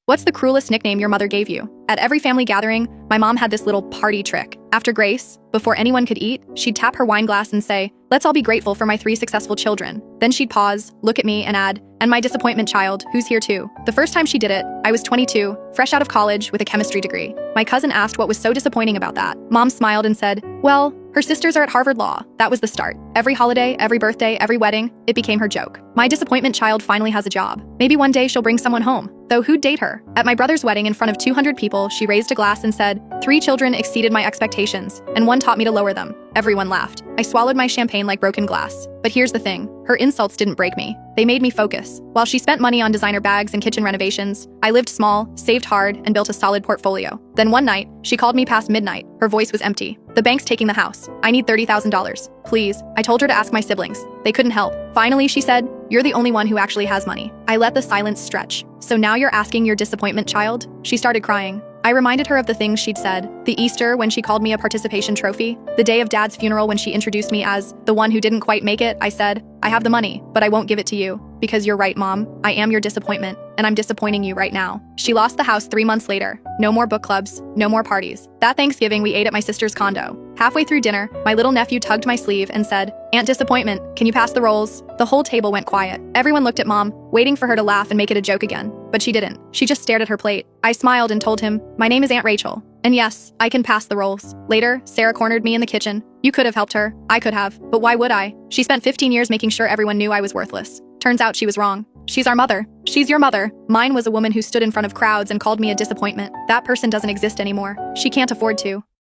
What's the cruelest nickname your mother gave you? At every family gathering, my mom had this little party trick. After grace, before anyone could eat, she'd tap her wine glass and say, "Let's all be grateful for my 3 successful children." Then she'd pause, look at me, and add, "And my disappointment child, who's here too." The first time she did it, I was 22, fresh out of college with a chemistry degree. My cousin asked what was so disappointing about that. Mom smiled and said, "Well, her sisters are at Harvard Law." That was the start. Every holiday, every birthday, every wedding, it became her joke. My disappointment child finally has a job. Maybe one day she'll bring someone home. Though who'd date her? At my brother's wedding in front of 200 people, she raised a glass and said, "3 children exceeded my expectations, and one taught me to lower them." Everyone laughed. I swallowed my champagne like broken glass. But here's the thing, her insults didn't break me. They made me focus. While she spent money on designer bags and kitchen renovations, I lived small, saved hard, and built a solid portfolio. Then one night, she called me past midnight. Her voice was empty. "The bank's taking the house. I need $30,000. Please." I told her to ask my siblings. They couldn't help. Finally, she said, "You're the only one who actually has money." I let the silence stretch. "So now you're asking your disappointment child?" She started crying. I reminded her of the things she'd said. The Easter when she called me a participation trophy. The day of Dad's funeral when she introduced me as the one who didn't quite make it. I said, "I have the money, but I won't give it to you." Because you're right, Mom. I am your disappointment, and I'm disappointing you right now. She lost the house 3 months later. No more book clubs, no more parties. That Thanksgiving, we ate at my sister's condo. Halfway through dinner, my little nephew tugged my sleeve and said, "Aunt Disappointment, can you pass the rolls?" The whole table went quiet. Everyone looked at Mom, waiting for her to laugh and make it a joke again. But she didn't. She just stared at her plate. I smiled and told him, "My name is Aunt Rachel. And yes, I can pass the rolls." Later, Sarah cornered me in the kitchen. "You could have helped her. I could have. But why would I? She spent 15 years making sure everyone knew I was worthless." Turns out she was wrong. She's our mother. She's your mother. Mine was a woman who stood in front of crowds and called me a disappointment. That person doesn't exist anymore. She can't afford to.